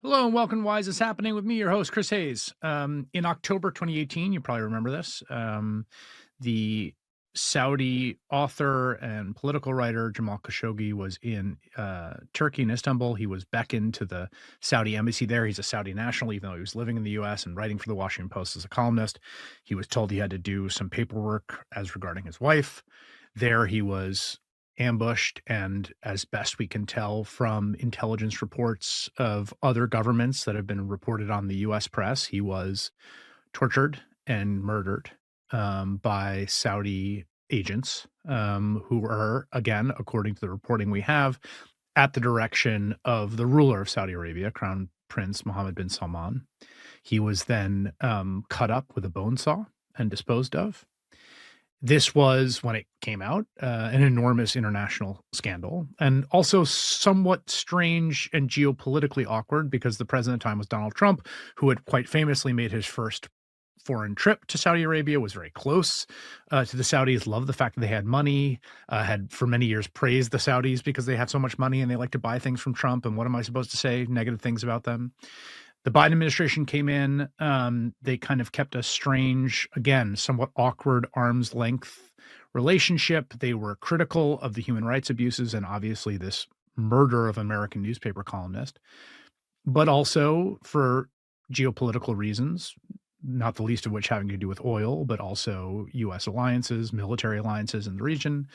Hello and welcome to Why Is This Happening with me, your host, Chris Hayes. In October 2018, you probably remember this, the Saudi author and political writer Jamal Khashoggi was in Turkey, in Istanbul. He was beckoned to the Saudi embassy there. He's a Saudi national, even though he was living in the US and writing for the Washington Post as a columnist. He was told he had to do some paperwork as regarding his wife. There he was ambushed, and as best we can tell from intelligence reports of other governments that have been reported on the US press, he was tortured and murdered by Saudi agents who were, again, according to the reporting we have, at the direction of the ruler of Saudi Arabia, Crown Prince Mohammed bin Salman. He was then cut up with a bone saw and disposed of. This was, when it came out, an enormous international scandal, and also somewhat strange and geopolitically awkward because the president at the time was Donald Trump, who had quite famously made his first foreign trip to Saudi Arabia, was very close to the Saudis, loved the fact that they had money, had for many years praised the Saudis because they had so much money and they like to buy things from Trump. And what am I supposed to say? Negative things about them. The Biden administration came in. They kind of kept a strange, again, somewhat awkward arm's length relationship. They were critical of the human rights abuses and obviously this murder of American newspaper columnist, but also for geopolitical reasons, not the least of which having to do with oil, but also U.S. alliances, military alliances in the region.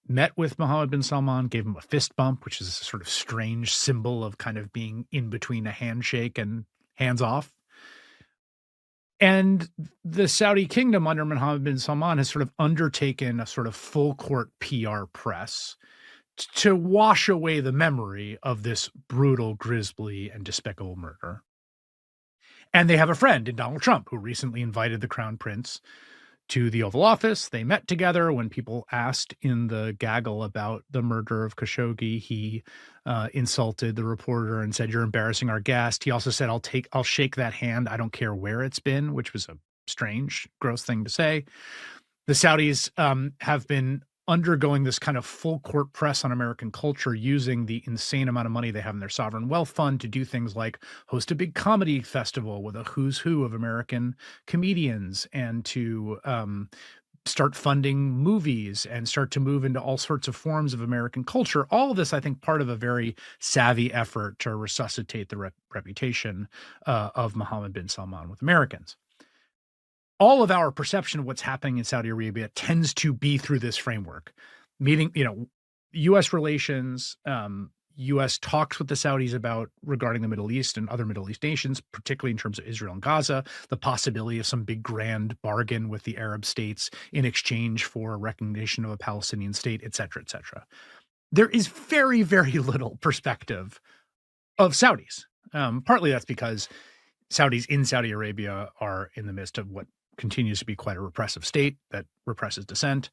Met with Mohammed bin Salman, gave him a fist bump, which is a sort of strange symbol of kind of being in between a handshake and hands off. And the Saudi kingdom under Mohammed bin Salman has sort of undertaken a sort of full court PR press to wash away the memory of this brutal, grisly, and despicable murder. And they have a friend in Donald Trump who recently invited the crown prince to the Oval Office. They met together. When people asked in the gaggle about the murder of Khashoggi, he insulted the reporter and said, "You're embarrassing our guest." He also said, I'll shake that hand. I don't care where it's been," which was a strange, gross thing to say. The Saudis have been undergoing this kind of full court press on American culture, using the insane amount of money they have in their sovereign wealth fund to do things like host a big comedy festival with a who's who of American comedians, and to start funding movies and start to move into all sorts of forms of American culture. All of this, I think, part of a very savvy effort to resuscitate the reputation of Mohammed bin Salman with Americans. All of our perception of what's happening in Saudi Arabia tends to be through this framework, meaning, U.S. relations, U.S. talks with the Saudis about regarding the Middle East and other Middle East nations, particularly in terms of Israel and Gaza, the possibility of some big grand bargain with the Arab states in exchange for recognition of a Palestinian state, et cetera, et cetera. There is very, very little perspective of Saudis. Partly that's because Saudis in Saudi Arabia are in the midst of what continues to be quite a repressive state that represses dissent.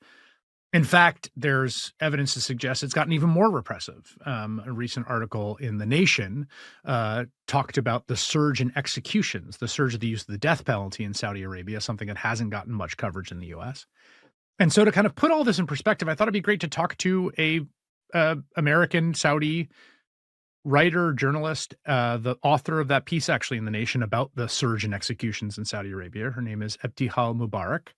In fact, there's evidence to suggest it's gotten even more repressive. A recent article in The Nation talked about the surge in executions, the surge of the use of the death penalty in Saudi Arabia, something that hasn't gotten much coverage in the U.S. And so to kind of put all this in perspective, I thought it'd be great to talk to a American Saudi writer, journalist, the author of that piece actually in The Nation about the surge in executions in Saudi Arabia. Her name is Ebtihal Mubarak.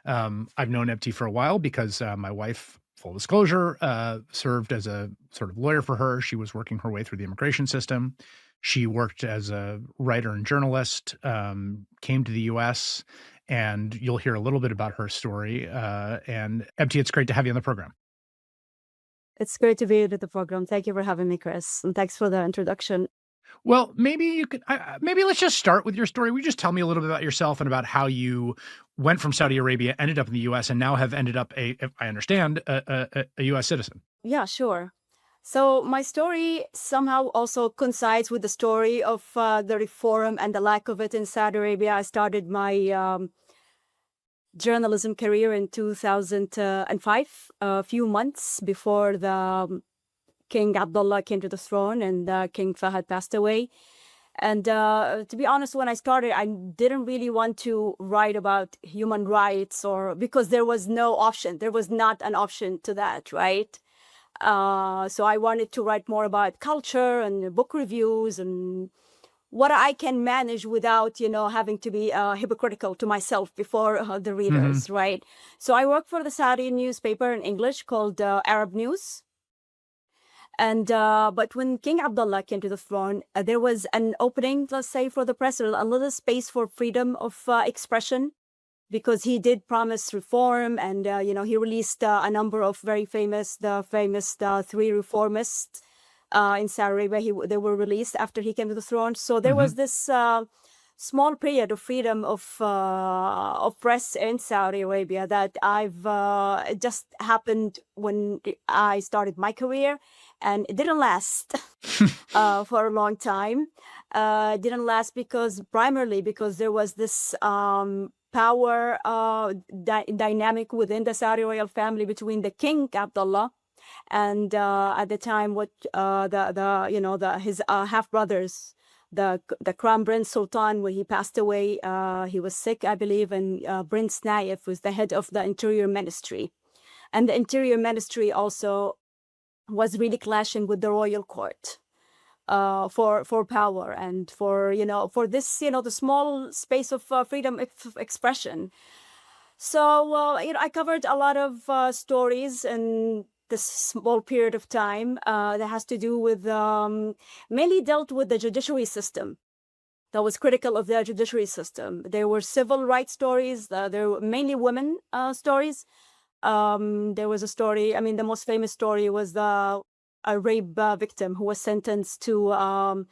I've known Ebti for a while because my wife, full disclosure, served as a sort of lawyer for her. She was working her way through the immigration system. She worked as a writer and journalist, came to the U.S., and you'll hear a little bit about her story. And Ebti, it's great to have you on the program. It's great to be at the program. Thank you for having me, Chris, and thanks for the introduction. Well, maybe you could, maybe let's just start with your story. Will you just tell me a little bit about yourself and about how you went from Saudi Arabia, ended up in the U.S., and now have ended up, if I understand, a U.S. citizen? Yeah, sure. So my story somehow also coincides with the story of the reform and the lack of it in Saudi Arabia. I started my journalism career in 2005, a few months before the King Abdullah came to the throne and King Fahad passed away. And to be honest, when I started, I didn't really want to write about human rights, or because there was no option. There was not an option to that, right? So I wanted to write more about culture and book reviews and what I can manage without, having to be hypocritical to myself before the readers, right? So I work for the Saudi newspaper in English called Arab News. And but when King Abdullah came to the throne, there was an opening, let's say, for the press, a little space for freedom of expression, because he did promise reform, and he released a number of very famous, three reformists in Saudi Arabia. They were released after he came to the throne. So there was this small period of freedom of press in Saudi Arabia that it just happened when I started my career, and it didn't last for a long time. It didn't last primarily because there was this power dynamic within the Saudi royal family between the King Abdullah and at the time his half brothers, the Crown Prince Sultan. When he passed away, he was sick, I believe, and Prince Naif was the head of the Interior Ministry, and the Interior Ministry also was really clashing with the royal court for power and for this the small space of freedom of expression. So I covered a lot of stories in this small period of time that has to do with mainly dealt with the judiciary system. That was critical of the judiciary system. There were civil rights stories. There were mainly women stories. There was a story. I mean, the most famous story was a rape victim who was sentenced to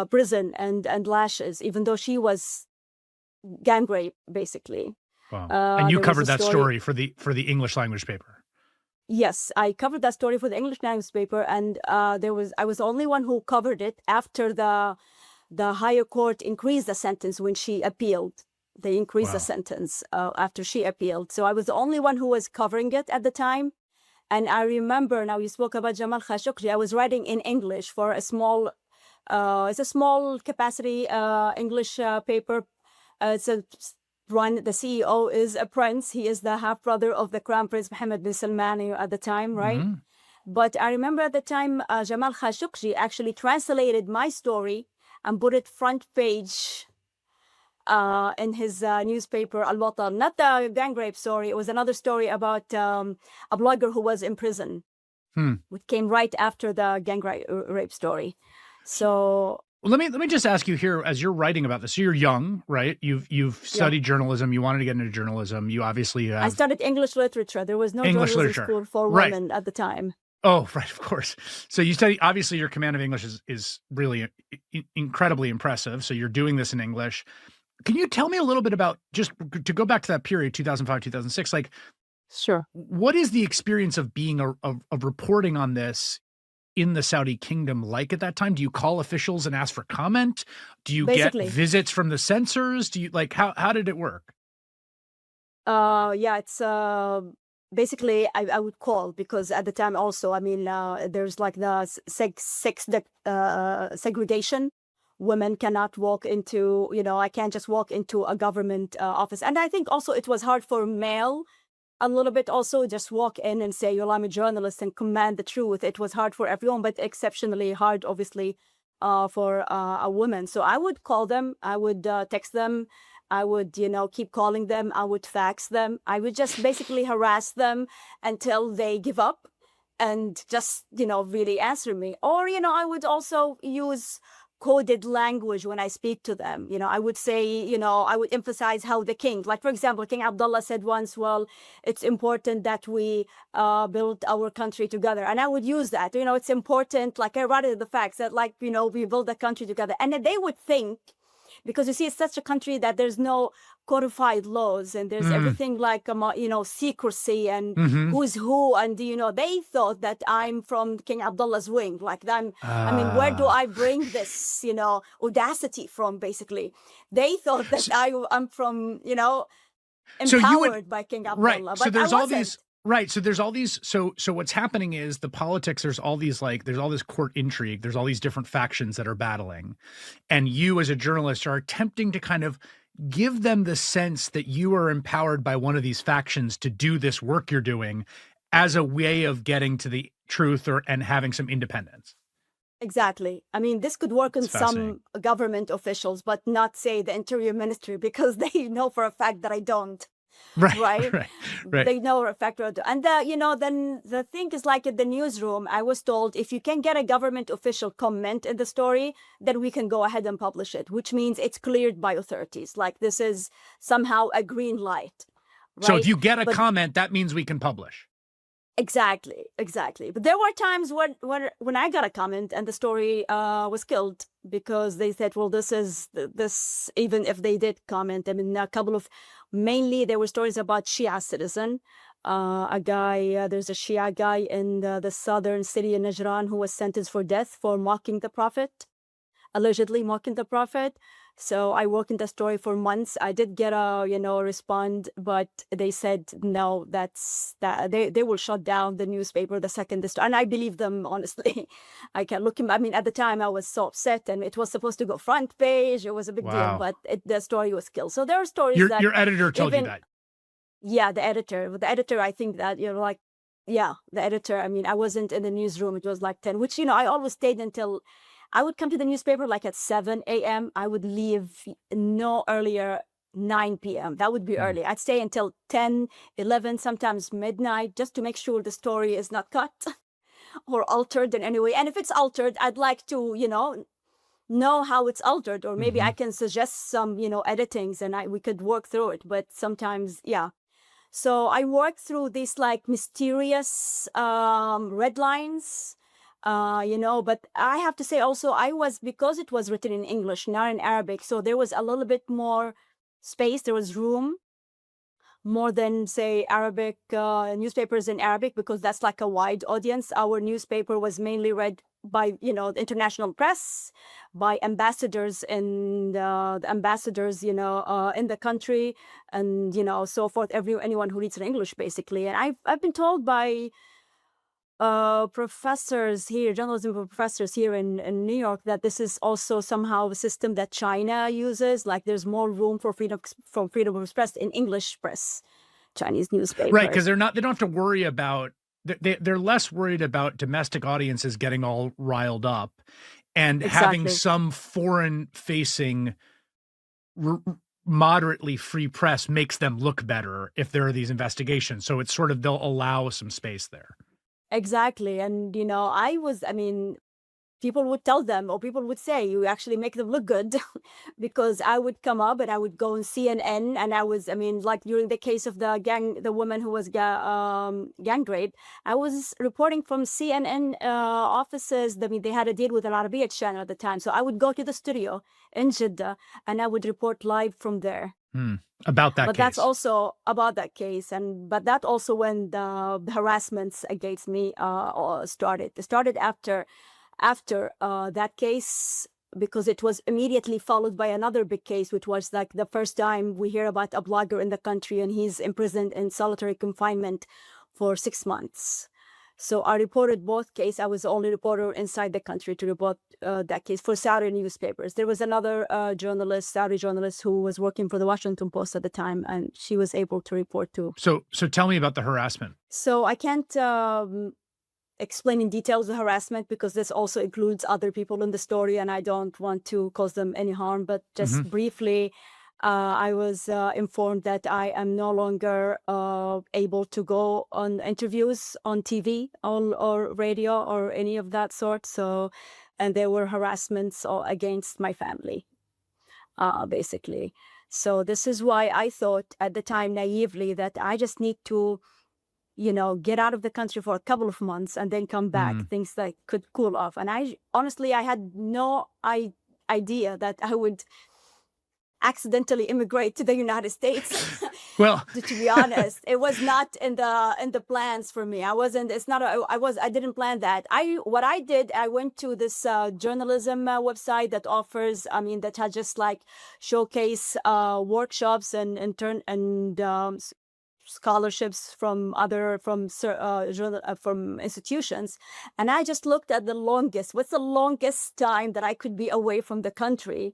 prison and lashes, even though she was gang rape, basically. Wow. And you covered that story for the English language paper. Yes, I covered that story for the English language paper, and I was the only one who covered it after the higher court increased the sentence when she appealed. They increased the sentence after she appealed. So I was the only one who was covering it at the time. And I remember, now you spoke about Jamal Khashoggi, I was writing in English for it's a small capacity English paper. The CEO is a prince. He is the half brother of the Crown Prince Mohammed bin Salman at the time, right? But I remember at the time, Jamal Khashoggi actually translated my story and put it front page in his newspaper, Al Watan. Not the gang rape story. It was another story about a blogger who was in prison, which came right after the gang rape story. So let me just ask you here, as you're writing about this, so you're young, right? You've studied journalism. You wanted to get into journalism. You obviously have... I studied English literature. There was no journalism school for women at the time. Oh, right, of course. So you study, obviously your command of English is really incredibly impressive. So you're doing this in English. Can you tell me a little bit about, just to go back to that period, 2005, 2006, like, sure, what is the experience of being of reporting on this in the Saudi kingdom like at that time? Do you call officials and ask for comment? Do you get visits from the censors? Do you how did it work? Yeah, it's basically I would call, because at the time also, I mean, there's like the sex segregation. Women cannot walk into, I can't just walk into a government office. And I think also it was hard for male a little bit also, just walk in and say, I'm a journalist and command the truth. It was hard for everyone, but exceptionally hard, obviously, for a woman. So I would call them, I would text them, I would, keep calling them, I would fax them. I would just basically harass them until they give up and just, really answer me. Or, I would also use coded language when I speak to them. I would say, I would emphasize how the king, like, for example, King Abdullah said once, well, it's important that we build our country together. And I would use that, it's important, like I write it the facts that, like, we build the country together. And then they would think, because you see, it's such a country that there's no codified laws and there's everything like, secrecy and who's who. And, they thought that I'm from King Abdullah's wing. Like, I mean, where do I bring this, audacity from, basically? They thought that I'm from, empowered by King Abdullah. Right. But so there's I all wasn't. these... Right. So there's all these, so what's happening is the politics, there's all these, there's all this court intrigue. There's all these different factions that are battling. And you as a journalist are attempting to kind of give them the sense that you are empowered by one of these factions to do this work you're doing. as a way of getting to the truth and having some independence. Exactly. I mean, this could work on It's fascinating. some government officials, but not say the Interior Ministry, because they know for a fact that I don't. Right, Right? right, right. They know for a fact that I don't. And then the thing is, like at the newsroom, I was told if you can get a government official comment in the story, then we can go ahead and publish it, which means it's cleared by authorities. Like this is somehow a green light. So if Right? you get a But comment, that means we can publish. exactly. But there were times when I got a comment and the story was killed because they said, well, this, even if they did comment. I mean, a couple of, mainly there were stories about Shia citizen, a guy, there's a Shia guy in the southern city in Najran who was sentenced for death for mocking the prophet, allegedly mocking the prophet. So I worked in the story for months. I did get a respond, but they said no, that's that they will shut down the newspaper the second this, and I believe them, honestly. I can look him. I mean, at the time I was so upset, and it was supposed to go front page. It was a big deal, Wow. but the story was killed. So there are stories Your that your editor told you even that. yeah, the editor, I think that like yeah, the editor. I mean, I wasn't in the newsroom. It was like 10, which I always stayed until I would come to the newspaper like at 7 a.m. I would leave no earlier 9 p.m. That would be Mm. early. I'd stay until 10, 11, sometimes midnight, just to make sure the story is not cut or altered in any way. And if it's altered, I'd like to, know how it's altered, or maybe I Mhm. can suggest some, editings, and we could work through it. But sometimes, yeah. So I worked through these like mysterious red lines, but I have to say also because it was written in English, not in Arabic, so there was a little bit more space, there was room more than say Arabic newspapers in Arabic, because that's like a wide audience. Our newspaper was mainly read by the international press, by ambassadors and the ambassadors in the country, and so forth, anyone who reads in English basically. And I've been told by professors here, journalism professors here in New York, that this is also somehow a system that China uses. Like there's more room for freedom of express in English press, Chinese newspapers. Right, because they don't have to worry about they're less worried about domestic audiences getting all riled up and having Exactly. some foreign facing moderately free press makes them look better if there are these investigations. So it's sort of they'll allow some space there. Exactly. And I mean, people would tell them, or people would say, you actually make them look good, because I would come up and I would go on CNN, and I mean, like during the case of the woman who was gang raped, I was reporting from CNN offices. I mean, they had a deal with Al Arabiya channel at the time. So I would go to the studio in Jeddah and I would report live from there. About that But case. that's also about that case, but that also when the harassments against me started. It started after that case, because it was immediately followed by another big case, which was like the first time we hear about a blogger in the country, and he's imprisoned in solitary confinement for 6 months. So I reported both cases. I was the only reporter inside the country to report that case for Saudi newspapers. There was another Saudi journalist who was working for the Washington Post at the time, and she was able to report too. So tell me about the harassment. So I can't explain in details the harassment, because this also includes other people in the story, and I don't want to cause them any harm. But just briefly, I was informed that I am no longer able to go on interviews on TV or radio or any of that sort. So, and there were harassments against my family, basically. So this is why I thought at the time naively that I just need to get out of the country for a couple of months and then come back. Things like could cool off. And I had no idea that I would accidentally immigrate to the United States. Well, to be honest, it was not in the plans for me. I didn't plan that. What I did, I went to this journalism website that offers, that had just like showcase workshops and scholarships from institutions, and I just looked at what's the longest time that I could be away from the country,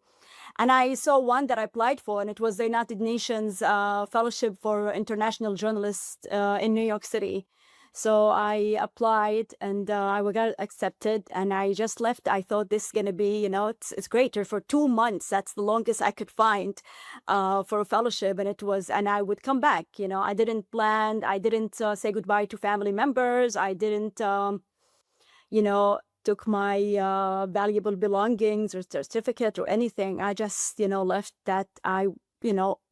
and I saw one that I applied for, and it was the United Nations Fellowship for International Journalists in New York City. So I applied and I got accepted and I just left. I thought this is going to be, it's greater for 2 months. That's the longest I could find for a fellowship. And I would come back. I didn't plan, I didn't say goodbye to family members. I didn't, took my valuable belongings or certificate or anything. I just, left that.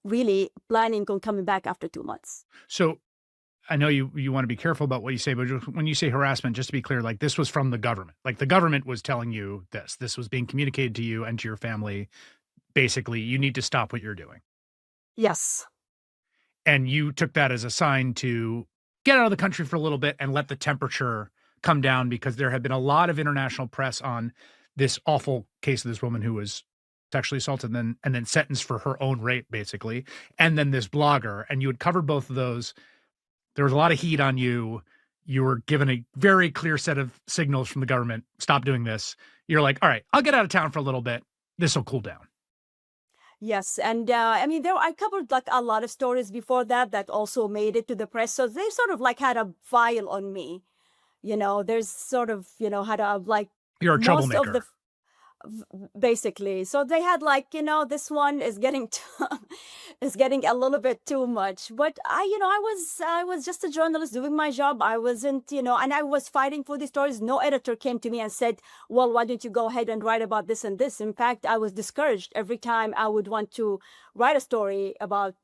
Really planning on coming back after 2 months. So I know you want to be careful about what you say, but when you say harassment, just to be clear, like this was from the government. Like the government was telling you this. This was being communicated to you and to your family. Basically, you need to stop what you're doing. Yes. And you took that as a sign to get out of the country for a little bit and let the temperature come down, because there had been a lot of international press on this awful case of this woman who was sexually assaulted and then sentenced for her own rape, basically. And then this blogger, and you had covered both of those. There was a lot of heat on you. You were given a very clear set of signals from the government. Stop doing this. You're like, all right, I'll get out of town for a little bit. This will cool down. Yes, and I covered like a lot of stories before that also made it to the press. So they sort of like had a file on me. There's sort of had a like You're a most troublemaker. of the basically. So they had like, this one is getting is getting a little bit too much. But I was just a journalist doing my job. I wasn't, and I was fighting for these stories. No editor came to me and said, well, why don't you go ahead and write about this and this? In fact, I was discouraged every time I would want to write a story about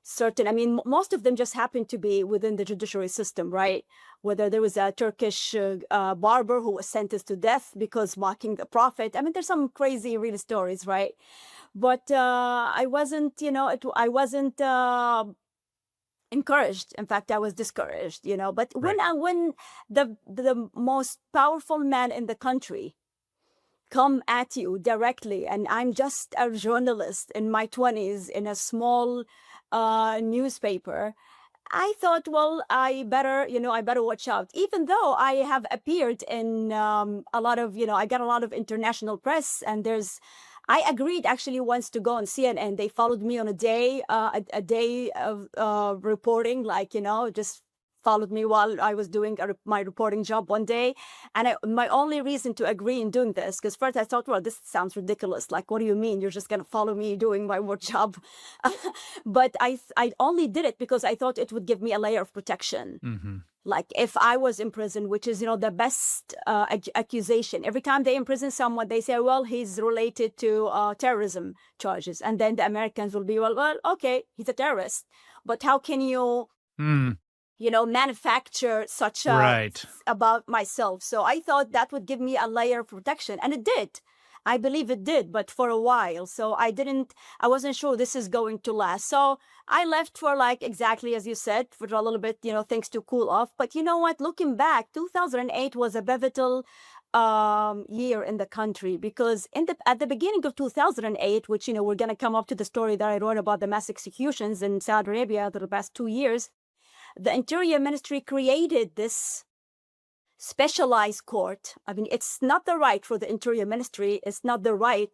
certain, most of them just happened to be within the judiciary system, right? Whether there was a Turkish barber who was sentenced to death because mocking the prophet. There's some crazy real stories, right? But I wasn't, I wasn't encouraged. In fact, I was discouraged, But Right. when the most powerful man in the country come at you directly, and I'm just a journalist in my 20s in a small newspaper, I thought, well, I better watch out. Even though I have appeared in a lot of, I got a lot of international press, and I agreed actually once to go on CNN. They followed me on a day of reporting, like, just followed me while I was doing my reporting job one day. And my only reason to agree in doing this, because first I thought, well, this sounds ridiculous. Like, what do you mean? You're just going to follow me doing my work job? But I only did it because I thought it would give me a layer of protection. Mm-hmm. Like if I was in prison, which is, the best accusation. Every time they imprison someone, they say, well, he's related to terrorism charges. And then the Americans will be, well, okay, he's a terrorist. But how can you... manufacture such Right. about myself. So I thought that would give me a layer of protection, and it did. I believe it did, but for a while. So I wasn't sure this is going to last. So I left for like exactly as you said, for a little bit, things to cool off. But you know what? Looking back, 2008 was a pivotal year in the country, because at the beginning of 2008, which, we're going to come up to the story that I wrote about the mass executions in Saudi Arabia the past 2 years. The Interior Ministry created this specialized court. It's not the right for the Interior Ministry. It's not the right,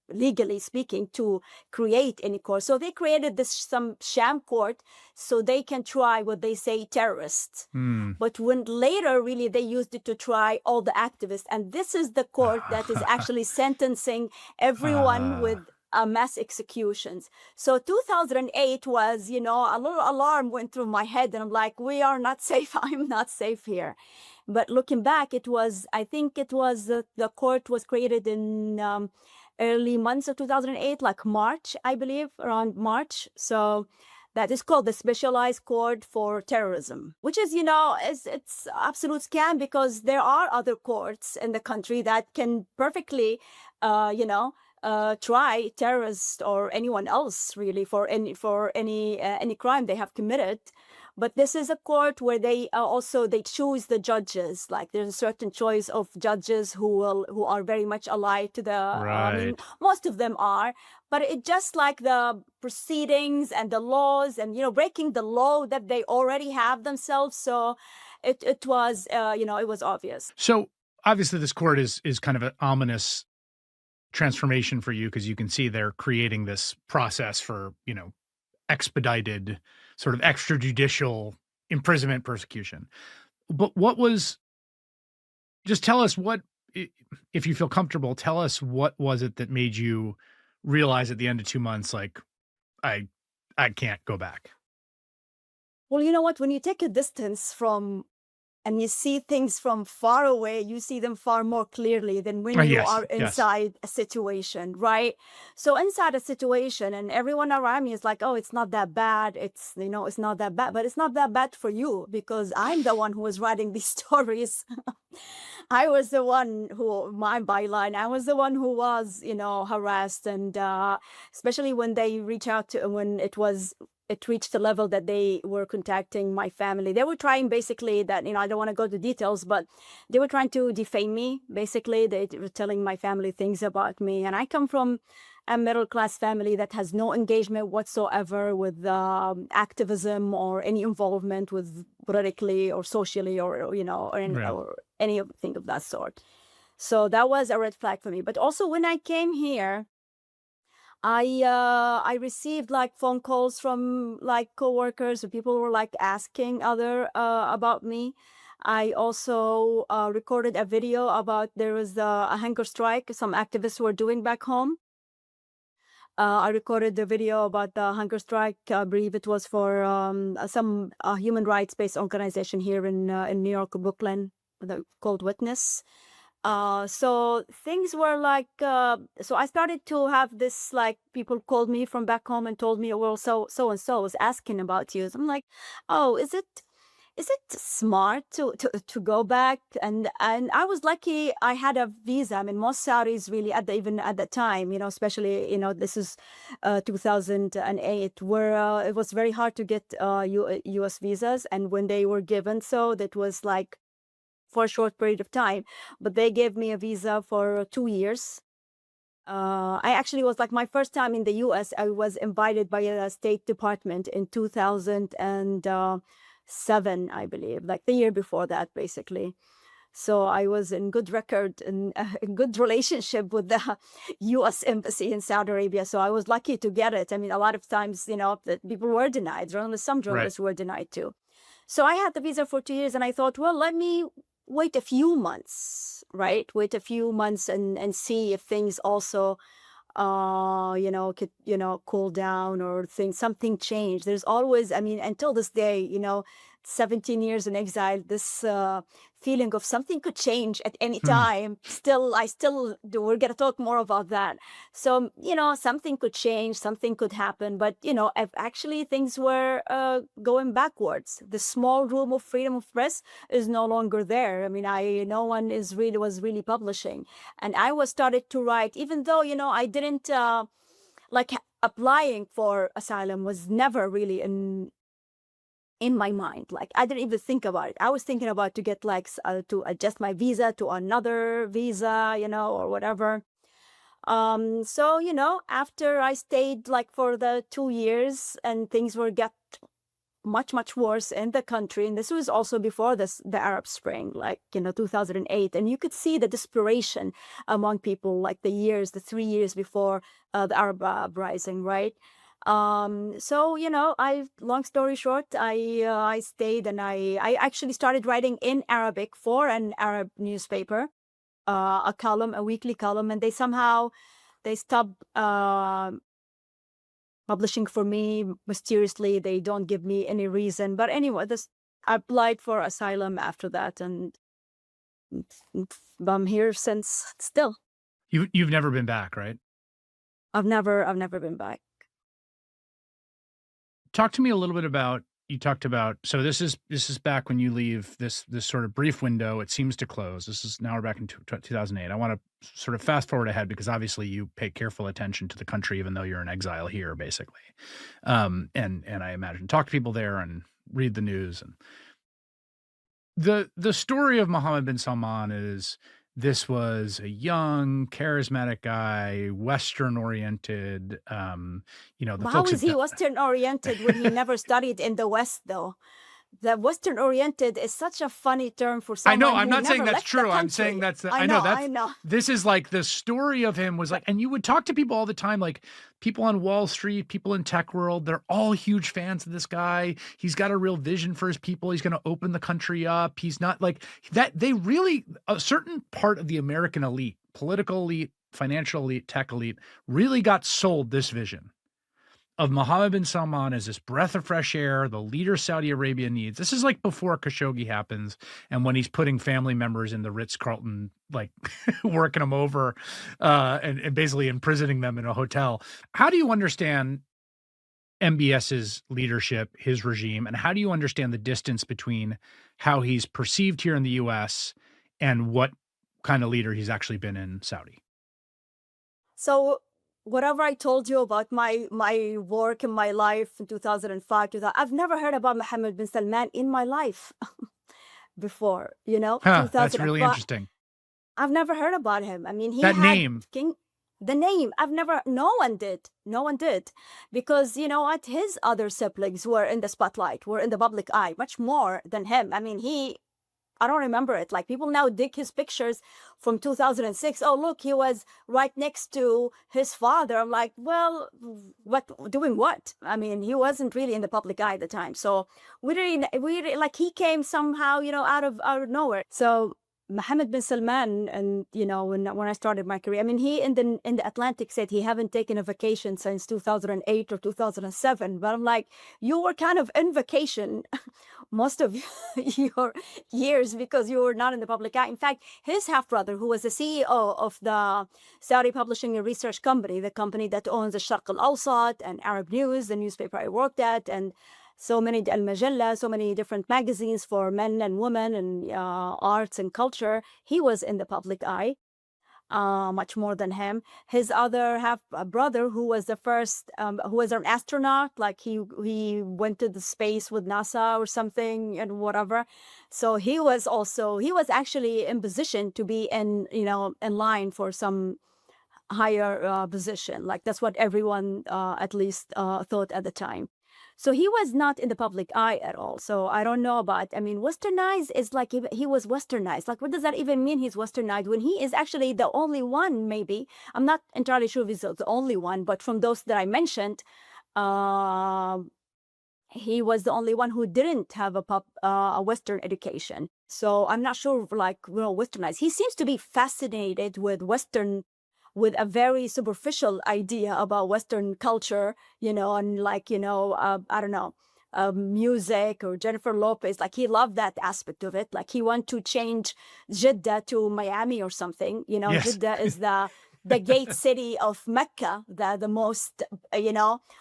legally speaking, to create any court. So they created some sham court so they can try what they say terrorists. But when later, really, they used it to try all the activists. And this is the court that is actually sentencing everyone with mass executions. So 2008 was, a little alarm went through my head, and I'm like, we are not safe. I'm not safe here. But looking back, I think it was the court was created in early months of 2008, like March, I believe, around March. So that is called the Specialized Court for Terrorism, which is, it's absolute scam, because there are other courts in the country that can perfectly, try terrorists or anyone else really for any crime they have committed. But this is a court where they choose the judges. Like there's a certain choice of judges who are very much allied to the. Right. Most of them are, but it just like the proceedings and the laws and breaking the law that they already have themselves. So it was it was obvious. So obviously this court is kind of an ominous transformation for you, because you can see they're creating this process for expedited sort of extrajudicial imprisonment, persecution. But what was just tell us what if you feel comfortable, tell us what was it that made you realize at the end of 2 months, like, I I can't go back? Well, you know what? When you take a distance from and you see things from far away, you see them far more clearly than when you Yes, are yes. inside a situation, right? So inside a situation, and everyone around me is like, "Oh, it's not that bad. It's not that bad." But it's not that bad for you because I'm the one who was writing these stories. I was the one who my byline. I was the one who was, harassed, and especially when they reach out to when it reached the level that they were contacting my family. They were trying basically that, I don't want to go to details, but they were trying to defame me. Basically, they were telling my family things about me. And I come from a middle class family that has no engagement whatsoever with activism or any involvement with politically or socially Yeah. or anything of that sort. So that was a red flag for me. But also when I came here, I received like phone calls from like coworkers, and people were like asking other about me. I also recorded a video about there was a hunger strike some activists were doing back home. I recorded the video about the hunger strike. I believe it was for some human rights-based organization here in New York, Brooklyn, called Witness. So things were like, so I started to have this, like, people called me from back home and told me, well, so and so was asking about you. So I'm like, oh, is it smart to go back? And I was lucky I had a visa. I mean, most Saudis really even at the time, especially, this is 2008, where it was very hard to get US visas. And when they were given, so that was like for a short period of time, but they gave me a visa for 2 years. I actually was like my first time in the US. I was invited by a State Department in 2007, I believe, like the year before that, basically. So I was in good record and in good relationship with the U.S. Embassy in Saudi Arabia. So I was lucky to get it. I mean, a lot of times, that people were denied. Some Right. journalists were denied too. So I had the visa for 2 years, and I thought, well, let me wait a few months, right? Wait a few months and see if things also could, cool down or something changed. There's always, I mean, until this day, 17 years in exile, this feeling of something could change at any Hmm. time. I still do. We're going to talk more about that. So, something could change, something could happen, but, if actually things were going backwards. The small room of freedom of press is no longer there. I mean, no one was really publishing. And I was started to write, even though, I didn't, applying for asylum was never really in my mind. Like, I didn't even think about it. I was thinking about to get like to adjust my visa to another visa, or whatever. So, after I stayed like for the 2 years and things were get much, much worse in the country. And this was also before the Arab Spring, like, 2008. And you could see the desperation among people, like the 3 years before the Arab uprising, right? So, long story short, I stayed, and I actually started writing in Arabic for an Arab newspaper, a weekly column, and they stopped publishing for me mysteriously. They don't give me any reason. But anyway, I applied for asylum after that, and I'm here since still. You've never been back, right? I've never been back. Talk to me a little bit about you talked about so this is back when you leave this sort of brief window, it seems to close. This is now we're back in 2008. I wanna sort of fast forward ahead because obviously you pay careful attention to the country even though you're in exile here, basically. And I imagine talk to people there and read the news and the story of Mohammed bin Salman is this was a young, charismatic guy, Western oriented, the But how folks is had he done Western oriented when he never studied in the West, though? The Western oriented is such a funny term for I know, someone I'm who not saying never that's left the true. I'm saying country. that's I I know know, I that's know. this is like the story of him was like, and you would talk to people all the time, like people on Wall Street, people in tech world, they're all huge fans of this guy. He's got a real vision for his people. He's going to open the country up. He's not like that. They really, a certain part of the American elite, political elite, financial elite, tech elite, really got sold this vision of Mohammed bin Salman as this breath of fresh air, the leader Saudi Arabia needs. This is like before Khashoggi happens and when he's putting family members in the Ritz-Carlton, like working them over and basically imprisoning them in a hotel. How do you understand MBS's leadership, his regime, and how do you understand the distance between how he's perceived here in the US and what kind of leader he's actually been in Saudi? So whatever I told you about my work and my life in 2005, I've never heard about Mohammed bin Salman in my life before, Huh, that's really 2005. interesting. I've never heard about him. I mean, he That had name. the name. No one did. No one did. Because, you know what? His other siblings were in the spotlight, were in the public eye, much more than him. I mean, I don't remember it. Like people now dig his pictures from 2006. Oh, look, he was right next to his father. I'm like, well, doing what? I mean, he wasn't really in the public eye at the time. So like he came somehow, out of nowhere. So Mohammed bin Salman, and when I started my career, I mean, he in the Atlantic said he haven't taken a vacation since 2008 or 2007. But I'm like, you were kind of in vacation most of your years because you were not in the public eye. In fact, his half brother, who was the CEO of the Saudi Publishing and Research Company, the company that owns the Sharq Al Awsat and Arab News, the newspaper I worked at, and so many Al Majalla, so many different magazines for men and women and arts and culture. He was in the public eye much more than him. His other half brother, who was the first, who was an astronaut, like he went to the space with NASA or something and whatever. So he was actually in position to be in line for some higher position. Like that's what everyone at least thought at the time. So he was not in the public eye at all. So I don't know about, I mean, westernized is like he was westernized. Like, what does that even mean he's westernized when he is actually the only one, maybe? I'm not entirely sure if he's the only one, but from those that I mentioned, he was the only one who didn't have a Western education. So I'm not sure, like, westernized. He seems to be fascinated with with a very superficial idea about Western culture, and like, I don't know, music or Jennifer Lopez. Like he loved that aspect of it. Like he wanted to change Jeddah to Miami or something. Yes. Jeddah is the gate city of Mecca, the most,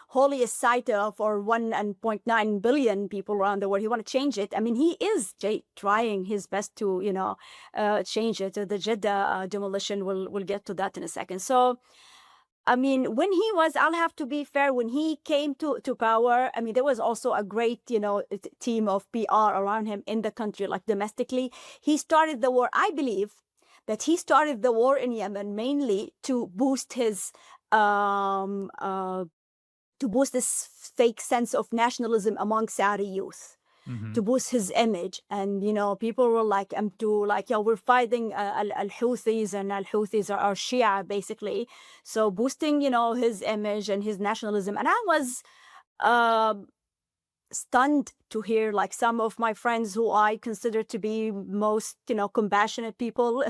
holiest site for 1.9 billion people around the world. He want to change it. I mean, he is trying his best to, change it. The Jeddah demolition, we'll get to that in a second. So, I mean, when I'll have to be fair, when he came to power, I mean, there was also a great, team of PR around him in the country, like domestically. He started the war, I believe, that he started the war in Yemen mainly to boost his to boost this fake sense of nationalism among Saudi youth, to boost his image. And people were like, we're fighting al-Houthis, and al-Houthis are Shia basically, so boosting his image and his nationalism. And I was stunned to hear like some of my friends who I consider to be most compassionate people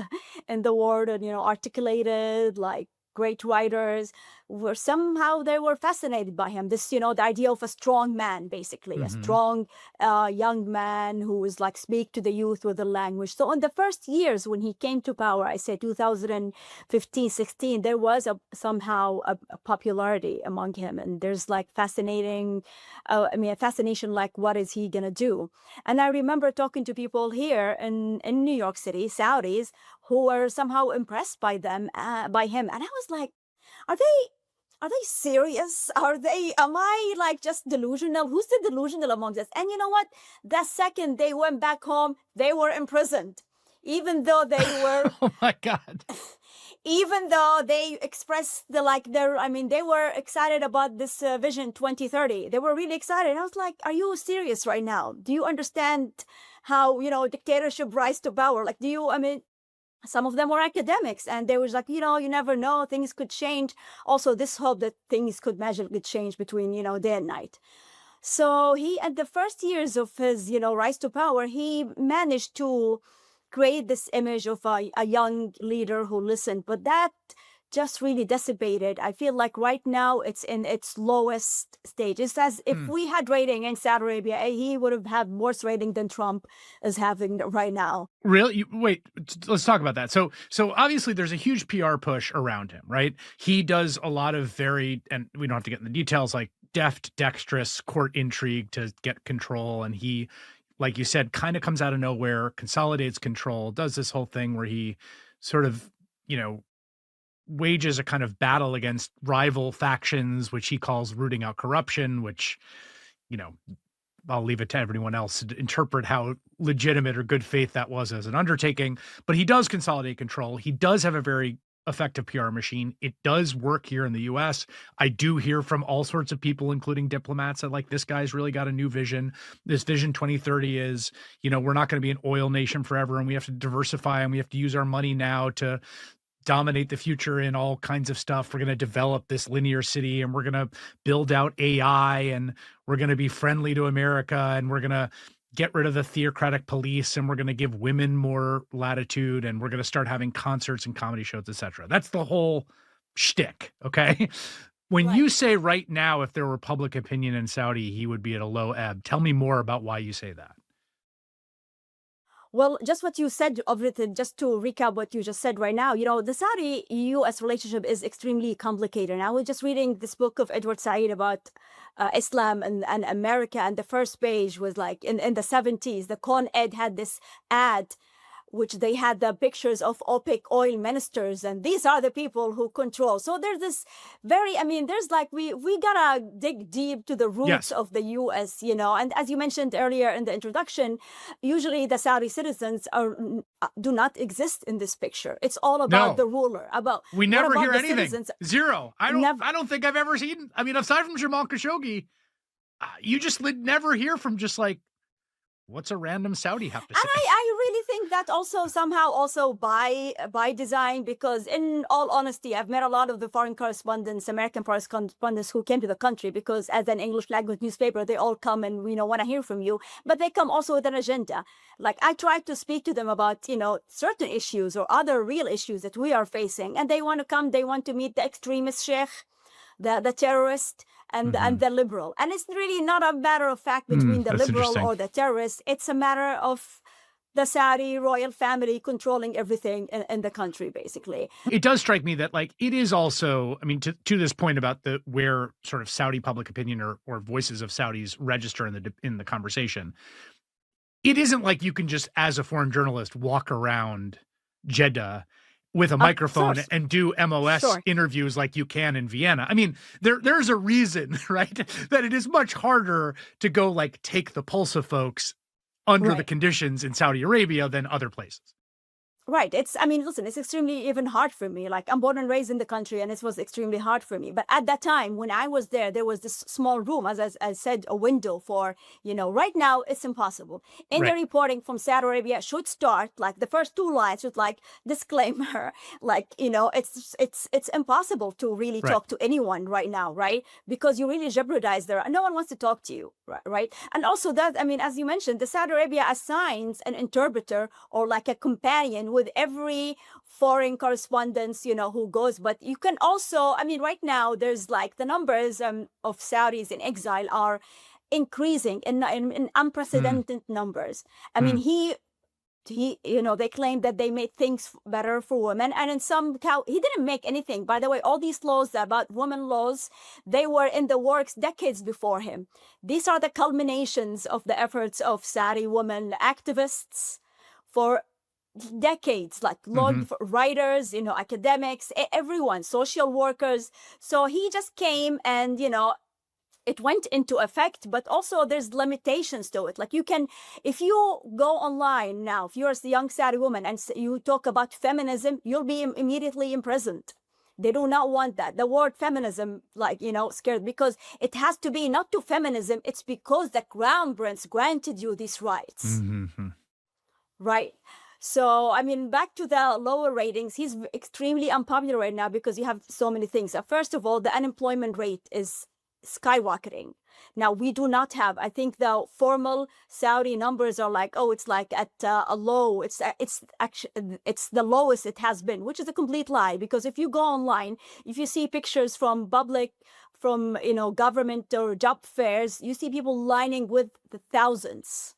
in the world, and articulated, like great writers, they were fascinated by him. This, the idea of a strong man, basically, a strong young man who is like speak to the youth with the language. So in the first years when he came to power, I say 2015, 16, there was somehow a popularity among him. And there's like fascination, like what is he gonna do? And I remember talking to people here in New York City, Saudis, who were somehow impressed by him. And I was like, are they serious? Am I like just delusional? Who's the delusional among us? And you know what? The second they went back home, they were imprisoned, even though they were, oh my God. even though they expressed they were excited about this Vision 2030. They were really excited. I was like, are you serious right now? Do you understand how, dictatorship rise to power? Like, some of them were academics, and they was like, you never know, things could change. Also, this hope that things could magically change between, day and night. So he, at the first years of his, rise to power, he managed to create this image of a young leader who listened, but that just really dissipated. I feel like right now it's in its lowest stage. It's as if we had rating in Saudi Arabia, he would have had worse rating than Trump is having right now. Really? Wait, let's talk about that. So obviously there's a huge PR push around him, right? He does a lot of and we don't have to get in the details, like dexterous court intrigue to get control. And he, like you said, kind of comes out of nowhere, consolidates control, does this whole thing where he sort of, wages a kind of battle against rival factions, which he calls rooting out corruption, which, I'll leave it to everyone else to interpret how legitimate or good faith that was as an undertaking. But he does consolidate control. He does have a very effective PR machine. It does work here in the US. I do hear from all sorts of people, including diplomats, that like, this guy's really got a new vision. This Vision 2030 is, we're not going to be an oil nation forever, and we have to diversify, and we have to use our money now to dominate the future in all kinds of stuff. We're going to develop this linear city, and we're going to build out AI, and we're going to be friendly to America, and we're going to get rid of the theocratic police, and we're going to give women more latitude, and we're going to start having concerts and comedy shows, etc. That's the whole shtick, okay? When you say right now, if there were public opinion in Saudi, he would be at a low ebb, tell me more about why you say that. Well, just what you said, just to recap what you just said right now, the Saudi-US relationship is extremely complicated. And I was just reading this book of Edward Said about Islam and America, and the first page was like in the 70s, the Con Ed had this ad which they had the pictures of OPEC oil ministers, and these are the people who control. So there's this there's like, we gotta dig deep to the roots of the US, and as you mentioned earlier in the introduction, usually the Saudi citizens do not exist in this picture. It's all about the ruler. We never hear anything. Citizens? Zero. I don't think I've ever seen, aside from Jamal Khashoggi, you just never hear from just like, what's a random Saudi have to say? And I really think that also somehow also by design, because in all honesty, I've met a lot of the foreign correspondents, American correspondents who came to the country because as an English language newspaper, they all come and, want to hear from you, but they come also with an agenda. Like, I try to speak to them about, certain issues or other real issues that we are facing, and they want to come, they want to meet the extremist sheikh, the terrorist, and the liberal. And it's really not a matter of fact between the liberal or the terrorist. It's a matter of the Saudi royal family controlling everything in the country, basically. It does strike me that, like, it is also, to this point about where sort of Saudi public opinion or voices of Saudis register in the conversation, it isn't like you can just, as a foreign journalist, walk around Jeddah with a microphone and do MOS interviews like you can in Vienna. There's a reason, right, that it is much harder to go like take the pulse of folks under the conditions in Saudi Arabia than other places. Right. Listen, it's extremely even hard for me. Like, I'm born and raised in the country, and it was extremely hard for me. But at that time, when I was there was this small room, as I said, a window for, right now it's impossible. Any reporting from Saudi Arabia should start, like, the first two lines with, like, disclaimer, like, it's impossible to really talk to anyone right now, right? Because you really jeopardize no one wants to talk to you, right? And also that, as you mentioned, the Saudi Arabia assigns an interpreter or like a companion with every foreign correspondence, who goes. But you can also, right now, there's like the numbers of Saudis in exile are increasing in unprecedented numbers. They claim that they made things better for women, and he didn't make anything. By the way, all these laws about women laws, they were in the works decades before him. These are the culminations of the efforts of Saudi women activists for decades, like writers, academics, everyone, social workers. So he just came and, it went into effect, but also there's limitations to it. Like you can, if you go online now, if you're a young Saudi woman and you talk about feminism, you'll be immediately imprisoned. They do not want that. The word feminism, like, scared, because it has to be not to feminism. It's because the crown prince granted you these rights. Mm-hmm. Right. So, I mean, back to the lower ratings, he's extremely unpopular right now because you have so many things. First of all, the unemployment rate is skyrocketing. Now, we do not have, I think the formal Saudi numbers are like, oh, it's like at a low, it's actually, it's the lowest it has been, which is a complete lie. Because if you go online, if you see pictures from public, from, government or job fairs, you see people lining with the thousands.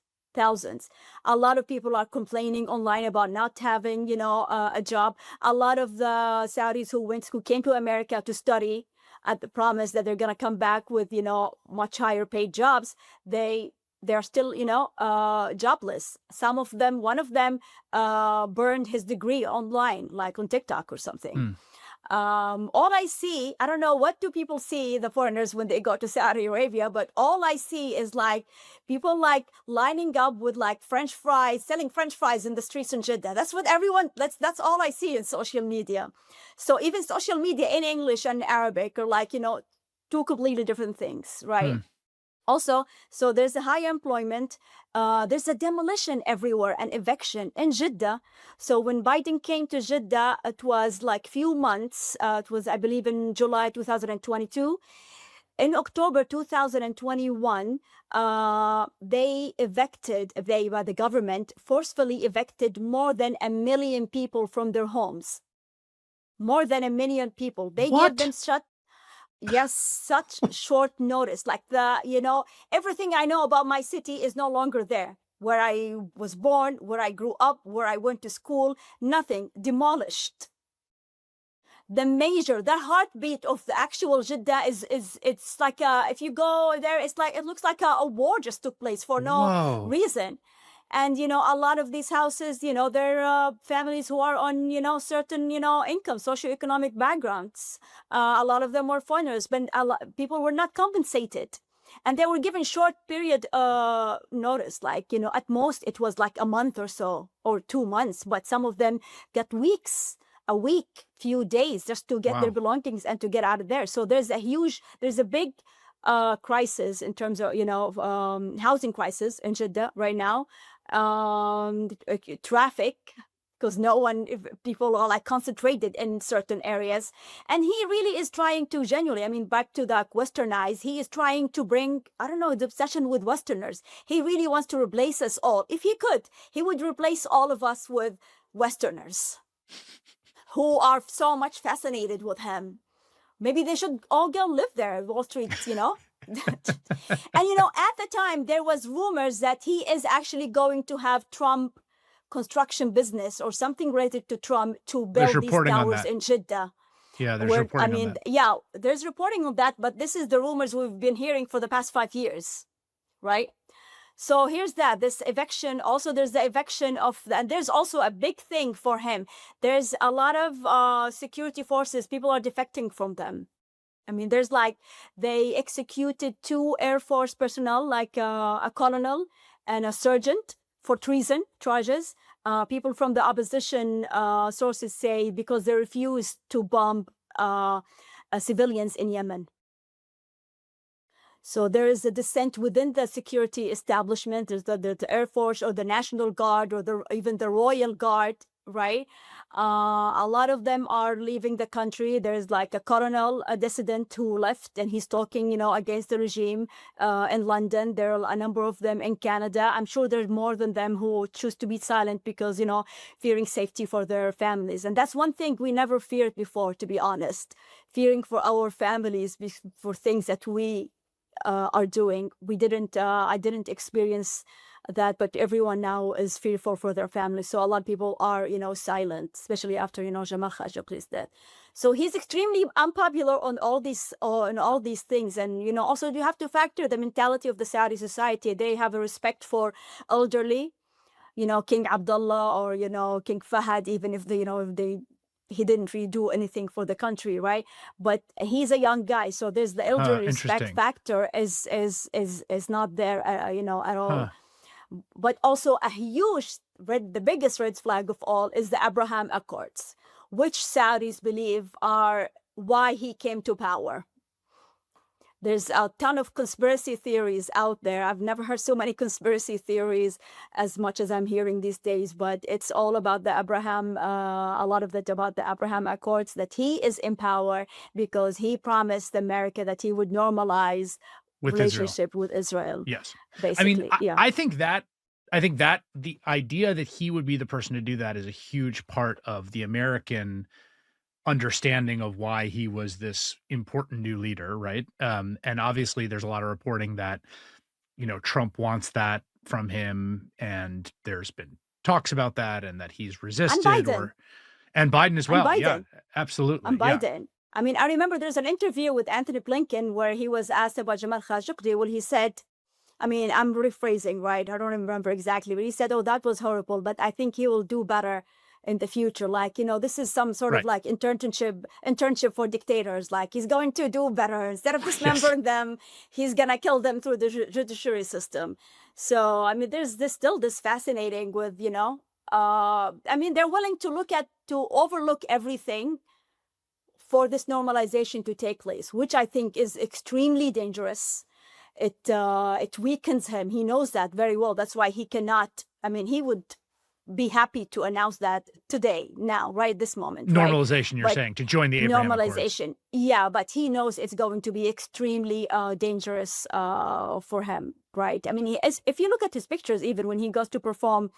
A lot of people are complaining online about not having, a job. A lot of the Saudis who came to America to study at the promise that they're going to come back with, much higher paid jobs, they're still, jobless. One of them burned his degree online, like on TikTok or something. All I see, I don't know, what do people see, the foreigners, when they go to Saudi Arabia, but all I see is like people like lining up with like French fries, selling French fries in the streets in Jeddah. That's what that's all I see in social media. So even social media in English and Arabic are like, two completely different things, right? Also, so there's a high employment, there's a demolition everywhere and eviction in Jeddah. So when Biden came to Jeddah, it was like few months, it was, I believe, in July 2022. In October 2021, the government forcefully evicted more than 1 million people from their homes. More than 1 million people. They What? gave them Yes, such short notice. Like everything I know about my city is no longer there. Where I was born, where I grew up, where I went to school, nothing, demolished. The heartbeat of the actual Jeddah it's like if you go there, it looks like a war just took place for no reason. And, a lot of these houses, they're families who are on, certain, income, socioeconomic backgrounds. A lot of them were foreigners, but people were not compensated. And they were given short period notice, like, at most it was like a month or so, or 2 months, but some of them got weeks, a week, few days just to get their belongings and to get out of there. So there's a big crisis in terms of, housing crisis in Jeddah right now. Traffic, because people are like concentrated in certain areas. And he really is trying to genuinely, back to the westernize, he is trying to bring, I don't know, the obsession with Westerners. He really wants to replace us all. If he could, he would replace all of us with Westerners who are so much fascinated with him. Maybe they should all go live there, Wall Street, And, at the time, there was rumors that he is actually going to have Trump construction business or something related to Trump to build these towers in Jeddah. Yeah, there's reporting on that. Yeah, there's reporting on that, but this is the rumors we've been hearing for the past 5 years, right? So here's this eviction. Also, there's the eviction and there's also a big thing for him. There's a lot of security forces. People are defecting from them. There's they executed 2 Air Force personnel, like a colonel and a sergeant, for treason charges. People from the opposition sources say because they refused to bomb civilians in Yemen. So there is a dissent within the security establishment. There's the Air Force or the National Guard or even the Royal Guard, right? A lot of them are leaving the country. There's like a colonel, a dissident who left, and he's talking, against the regime in London. There are a number of them in Canada. I'm sure there's more than them who choose to be silent because, fearing safety for their families. And that's one thing we never feared before, to be honest. Fearing for our families, for things that we are doing. I didn't experience that, but everyone now is fearful for their families. So a lot of people are, silent, especially after, Jamal Khashoggi's death. So he's extremely unpopular on all these things. And, also you have to factor the mentality of the Saudi society. They have a respect for elderly, King Abdullah or, King Fahad, even if they he didn't really do anything for the country, right? But he's a young guy, so there's the elder respect Interesting. factor is not there, at all. Huh. But also a huge the biggest red flag of all is the Abraham Accords, which Saudis believe are why he came to power. There's a ton of conspiracy theories out there. I've never heard so many conspiracy theories as much as I'm hearing these days, but it's all about the Abraham, a lot of it about the Abraham Accords, that he is in power because he promised America that he would normalize With Israel. relationship with Israel. Yes. Basically, I mean, yeah. I think that the idea that he would be the person to do that is a huge part of the American understanding of why he was this important new leader, right? And obviously there's a lot of reporting that, Trump wants that from him, and there's been talks about that, and that he's resisted, Biden. and Biden as well. Biden. Yeah, absolutely. And Yeah. Biden. I mean, I remember there's an interview with Anthony Blinken where he was asked about Jamal Khashoggi. Well, he said, I mean, I'm rephrasing, right? I don't remember exactly, but he said, "Oh, that was horrible, but I think he will do better in the future. Like, this is some sort of Right. like internship for dictators. Like, he's going to do better. Instead of dismembering them, he's gonna kill them through the judiciary system." So, I mean, there's still this fascinating with, I mean, they're willing to overlook everything for this normalization to take place, which I think is extremely dangerous. It weakens him. He knows that very well. That's why he cannot. I mean, he would be happy to announce that today, now, right this moment. Normalization, right? You're saying, to join the Abraham normalization. Accords. Yeah, but he knows it's going to be extremely dangerous for him, right? I mean, if you look at his pictures, even when he goes to perform,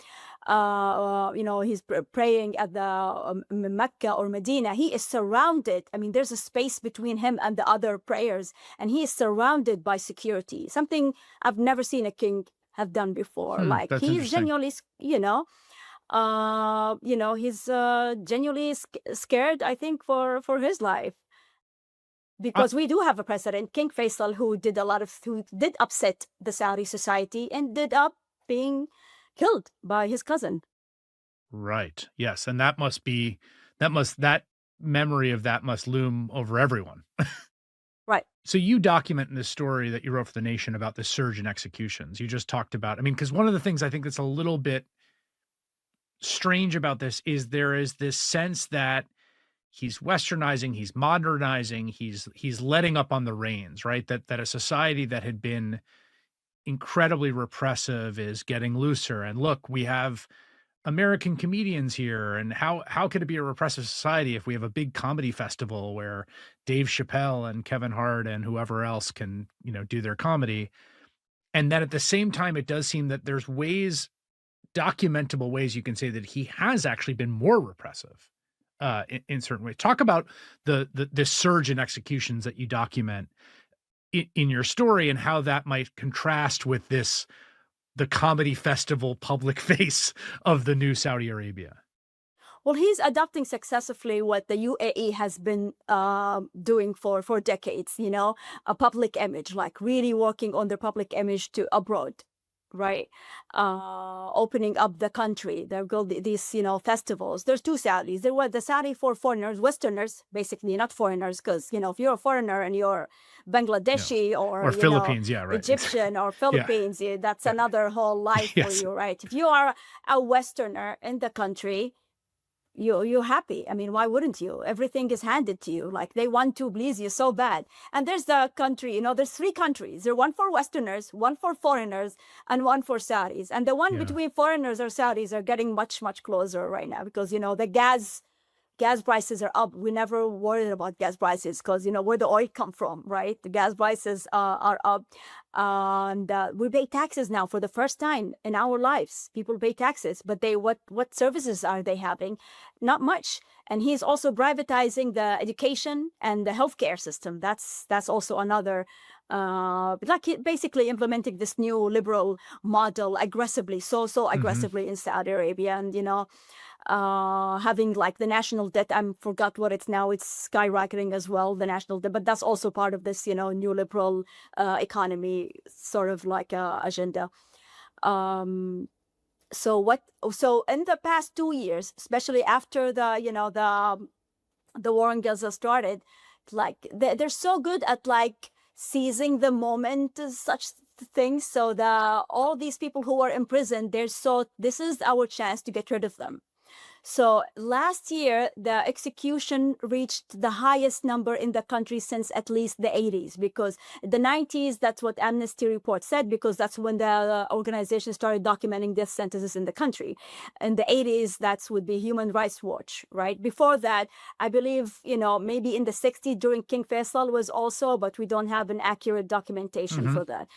he's praying at the Mecca or Medina, he is surrounded. I mean, there's a space between him and the other prayers, and he is surrounded by security, something I've never seen a king have done before. Like, he's genuinely, he's genuinely scared, I think, for his life. Because we do have a president, King Faisal, who did upset the Saudi society and ended up being killed by his cousin. Right. Yes. And that memory of that must loom over everyone. Right. So you document in this story that you wrote for The Nation about the surge in executions. You just talked about, I mean, because one of the things I think that's a little bit strange about this is there is this sense that he's westernizing, he's modernizing, he's letting up on the reins, right? That a society that had been incredibly repressive is getting looser. And look, we have American comedians here, and how could it be a repressive society if we have a big comedy festival where Dave Chappelle and Kevin Hart and whoever else can, do their comedy? And then at the same time, it does seem that there's documentable ways you can say that he has actually been more repressive in certain ways. Talk about this surge in executions that you document in your story, and how that might contrast with the comedy festival public face of the new Saudi Arabia. Well, he's adopting successfully what the UAE has been doing for decades, a public image, like really working on their public image to abroad, right? Opening up the country. There go these, festivals. There's two Saudis. There were the Saudi for foreigners, Westerners, basically, not foreigners, because, if you're a foreigner and you're Bangladeshi or Philippines, yeah, right. Egyptian or Philippines, that's another whole life for you, right? If you are a Westerner in the country, you're happy. I mean, why wouldn't you? Everything is handed to you. Like, they want to please you so bad. And there's the country, there's three countries. There's one for Westerners, one for foreigners, and one for Saudis. And the one between foreigners or Saudis are getting much, much closer right now because, the gas prices are up. We never worried about gas prices because, where the oil come from, right? The gas prices are up. And we pay taxes now for the first time in our lives. People pay taxes, but what services are they having? Not much. And he's also privatizing the education and the healthcare system. That's also another, basically implementing this new liberal model aggressively, so aggressively in Saudi Arabia. And, having like the national debt, I forgot what it's now, it's skyrocketing as well, the national debt, but that's also part of this, new liberal economy sort of like agenda. So in the past 2 years, especially after the the war in Gaza started, like they're so good at like seizing the moment, such things. So all these people who are imprisoned, this is our chance to get rid of them. So last year, the execution reached the highest number in the country since at least the 80s, because the 90s, that's what Amnesty report said, because that's when the organization started documenting death sentences in the country. In the 80s, that would be Human Rights Watch, right? Before that, I believe, maybe in the 60s during King Faisal was also, but we don't have an accurate documentation for that.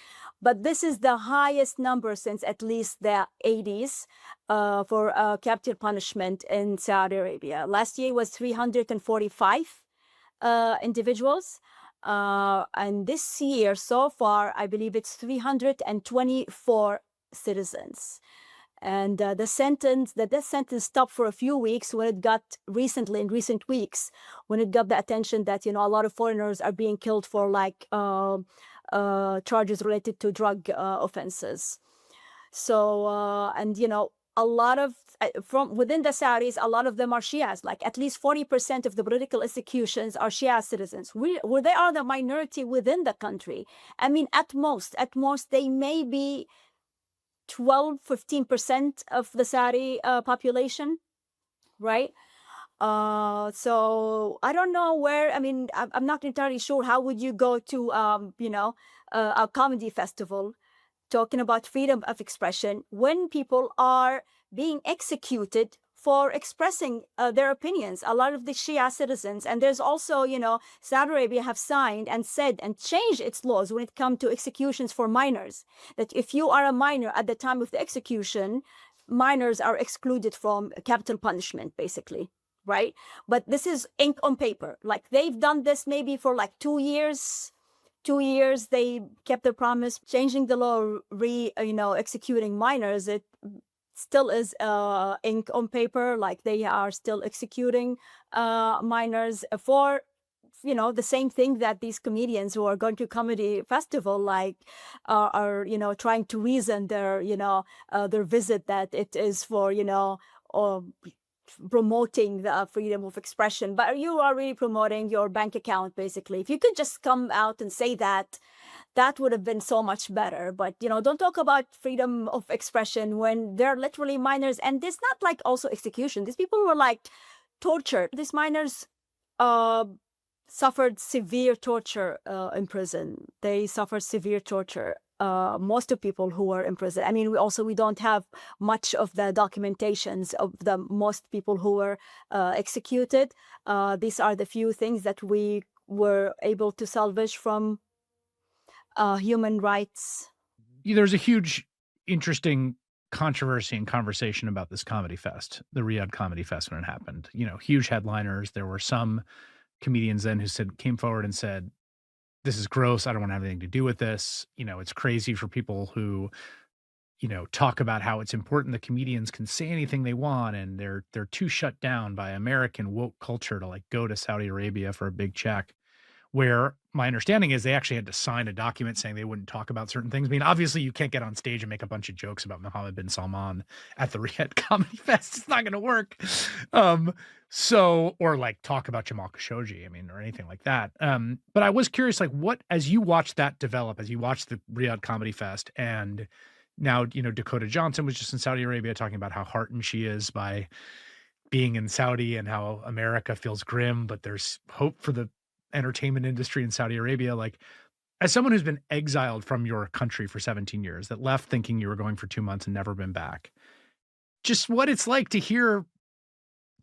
But this is the highest number since at least the 80s for capital punishment in Saudi Arabia. Last year was 345 individuals. And this year, so far, I believe it's 324 citizens. And the death sentence stopped for a few weeks when it got recently, in recent weeks, when it got the attention that, a lot of foreigners are being killed for like charges related to drug offenses. So, and a lot of from within the Saudis, a lot of them are Shias. Like at least 40% of the political executions are Shia citizens. Where they are the minority within the country. I mean, at most, they may be 12-15% of the Saudi population, right? So I don't know where. I mean, I'm not entirely sure. How would you go to, a comedy festival talking about freedom of expression when people are being executed for expressing their opinions? A lot of the Shia citizens, and there's also, Saudi Arabia have signed and said and changed its laws when it comes to executions for minors, that if you are a minor at the time of the execution, minors are excluded from capital punishment, basically. Right? But this is ink on paper. Like they've done this maybe for like 2 years. 2 years, they kept their promise. Changing the law, executing minors, it still is ink on paper. Like they are still executing minors for, the same thing that these comedians who are going to comedy festival, like are trying to reason their visit that it is for, promoting the freedom of expression, but you are really promoting your bank account, basically. If you could just come out and say that, that would have been so much better. But, don't talk about freedom of expression when they're literally minors. And it's not like also execution. These people were like tortured. These minors suffered severe torture in prison. They suffered severe torture. Most of people who are in prison. I mean, we don't have much of the documentations of the most people who were executed. These are the few things that we were able to salvage from human rights. There's a huge, interesting controversy and conversation about this comedy fest, the Riyadh Comedy Fest, when it happened. Huge headliners. There were some comedians then who came forward and said, this is gross. I don't want to have anything to do with this. It's crazy for people who, talk about how it's important that comedians can say anything they want, and they're too shut down by American woke culture to like go to Saudi Arabia for a big check. Where my understanding is they actually had to sign a document saying they wouldn't talk about certain things. I mean, obviously you can't get on stage and make a bunch of jokes about Mohammed bin Salman at the Riyadh Comedy Fest. It's not going to work. Or like talk about Jamal Khashoggi, or anything like that. But I was curious, like as you watched that develop, as you watched the Riyadh Comedy Fest, and now, Dakota Johnson was just in Saudi Arabia talking about how heartened she is by being in Saudi and how America feels grim, but there's hope for the entertainment industry in Saudi Arabia. Like, as someone who's been exiled from your country for 17 years, that left thinking you were going for 2 months and never been back, just what it's like to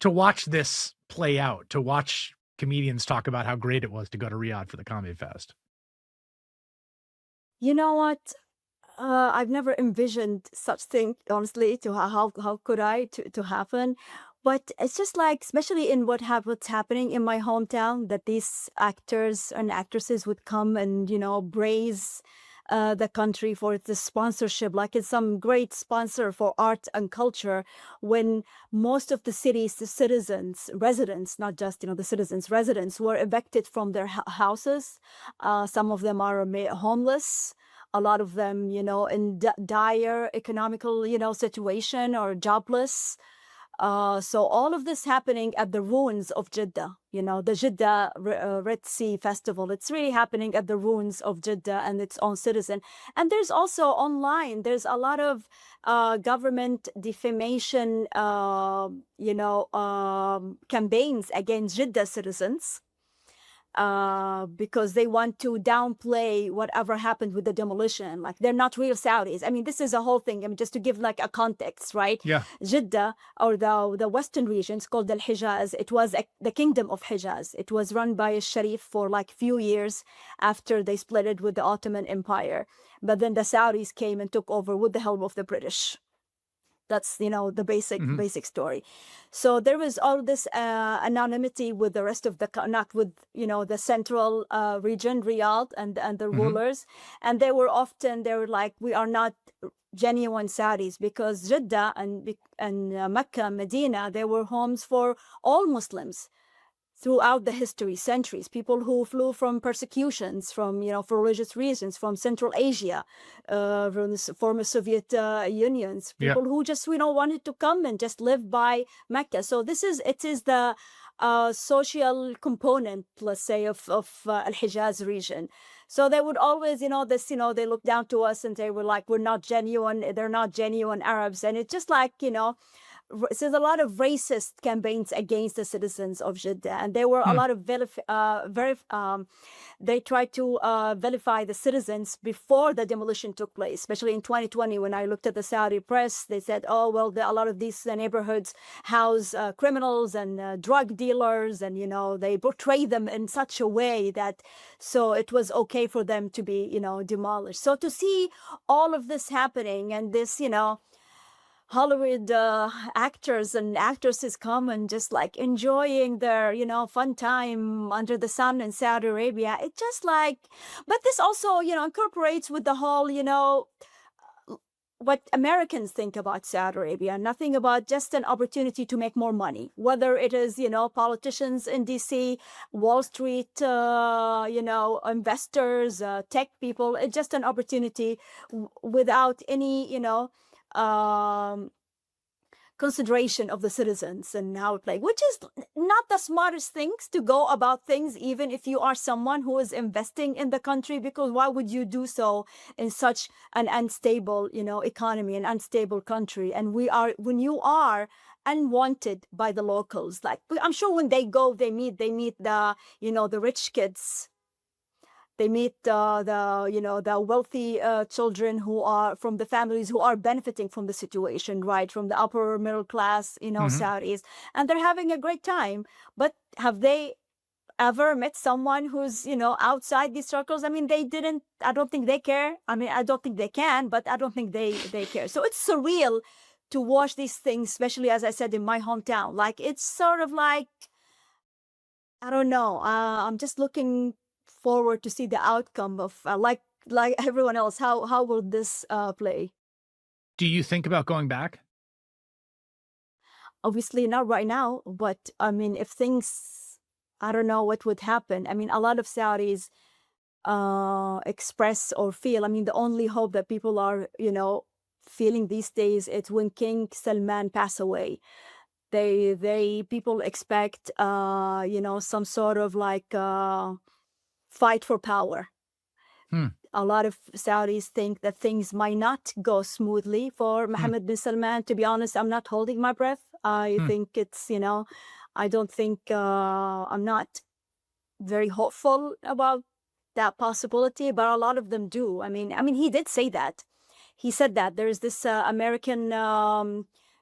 watch this play out, to watch comedians talk about how great it was to go to Riyadh for the Comedy Fest. You know what? I've never envisioned such thing, honestly, to how could I to happen. But it's just like, especially in what's happening in my hometown, that these actors and actresses would come and, praise the country for its sponsorship, like it's some great sponsor for art and culture, when most of the city's residents, not just, the citizens, residents, were evicted from their houses. Some of them are homeless. A lot of them, in dire economical, situation, or jobless. So all of this happening at the ruins of Jeddah, the Jeddah Red Sea Festival, it's really happening at the ruins of Jeddah and its own citizen. And there's also online, there's a lot of government defamation, campaigns against Jeddah citizens. Because they want to downplay whatever happened with the demolition. Like, they're not real Saudis. I mean, this is a whole thing. I mean, just to give like a context, right? Yeah. Jeddah, or the western regions called Al Hijaz, it was the kingdom of Hijaz. It was run by a Sharif for like few years after they split it with the Ottoman Empire. But then the Saudis came and took over with the help of the British. That's, the basic story. So there was all this anonymity with the rest of not with, the central region, Riyadh, and the rulers. And they were like, we are not genuine Saudis, because Jeddah and Mecca, Medina, they were homes for all Muslims throughout the history, centuries, people who flew from persecutions, from, for religious reasons, from Central Asia, from the former Soviet unions, people who just, wanted to come and just live by Mecca. So it is the social component, let's say, of Al-Hijaz region. So they would always, they look down to us and they were like, we're not genuine, they're not genuine Arabs. And it's just like, there's a lot of racist campaigns against the citizens of Jeddah, and there were a lot of they tried to vilify the citizens before the demolition took place, especially in 2020. When I looked at the Saudi press, they said, oh, well, a lot of these neighborhoods house criminals and drug dealers, and, they portray them in such a way that, so it was okay for them to be, demolished. So to see all of this happening, and this, Hollywood actors and actresses come and just like enjoying their, fun time under the sun in Saudi Arabia. It just like, but this also, incorporates with the whole, what Americans think about Saudi Arabia. Nothing about just an opportunity to make more money, whether it is, politicians in DC, Wall Street, investors, tech people. It's just an opportunity without any, consideration of the citizens and how it plays, which is not the smartest things to go about things, even if you are someone who is investing in the country, because why would you do so in such an unstable, economy, an unstable country? And when you are unwanted by the locals, like, I'm sure when they go, they meet the, the rich kids. They meet the wealthy children who are from the families who are benefiting from the situation, right? From the upper middle class, Saudis, and they're having a great time. But have they ever met someone who's, outside these circles? I mean, they didn't. I don't think they care. I mean, I don't think they can, but I don't think they care. So it's surreal to watch these things, especially, as I said, in my hometown. Like, it's sort of like, I don't know. I'm just looking forward to see the outcome of like everyone else. How will this play? Do you think about going back? Obviously not right now, but I mean, if things, I don't know what would happen. I mean, a lot of Saudis express or feel, I mean, the only hope that people are, feeling these days, it's when King Salman pass away. People expect, some sort of like fight for power. A lot of Saudis think that things might not go smoothly for Mohammed bin Salman. To be honest, I'm not holding my breath. I think it's, I don't think, I'm not very hopeful about that possibility, but a lot of them do. I mean, he did say that. He said that. There's this American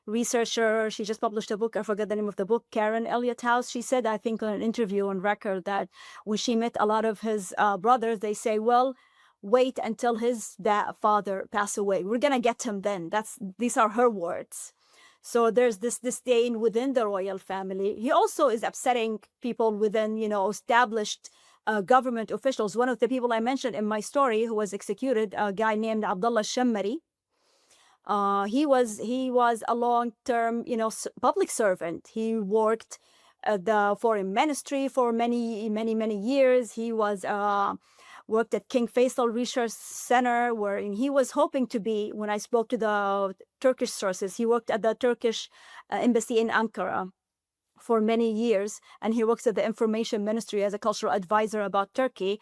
researcher, she just published a book, I forget the name of the book, Karen Elliott House. She said, I think on an interview on record, that when she met a lot of his brothers, they say, well, wait until his father pass away. We're going to get him then. These are her words. So there's this disdain within the royal family. He also is upsetting people within, established government officials. One of the people I mentioned in my story who was executed, a guy named Abdullah Shammari, he was a long-term, public servant. He worked at the foreign ministry for many years. He was worked at King Faisal Research Center, where he was hoping to be, when I spoke to the Turkish sources, he worked at the Turkish embassy in Ankara for many years, and he works at the Information Ministry as a cultural advisor about Turkey.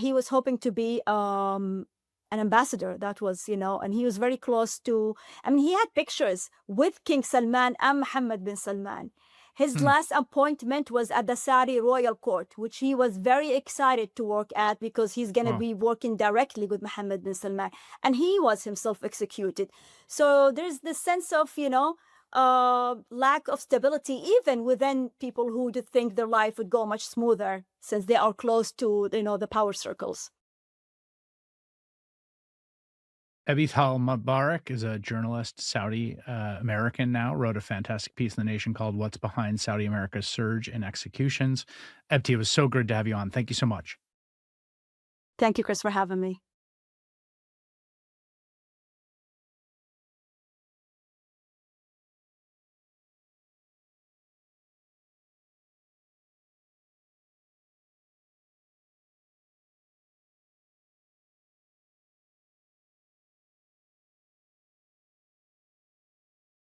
He was hoping to be an ambassador. That was, and he was very close to, he had pictures with King Salman and Mohammed bin Salman. His Hmm. last appointment was at the Saudi royal court, which he was very excited to work at because he's going to Oh. be working directly with Mohammed bin Salman. And he was himself executed. So there's this sense of, lack of stability, even within people who would think their life would go much smoother since they are close to, the power circles. Ebithal Mubarak is a journalist, Saudi American now, wrote a fantastic piece in The Nation called What's Behind Saudi America's Surge in Executions. Ebti, it was so good to have you on. Thank you so much. Thank you, Chris, for having me.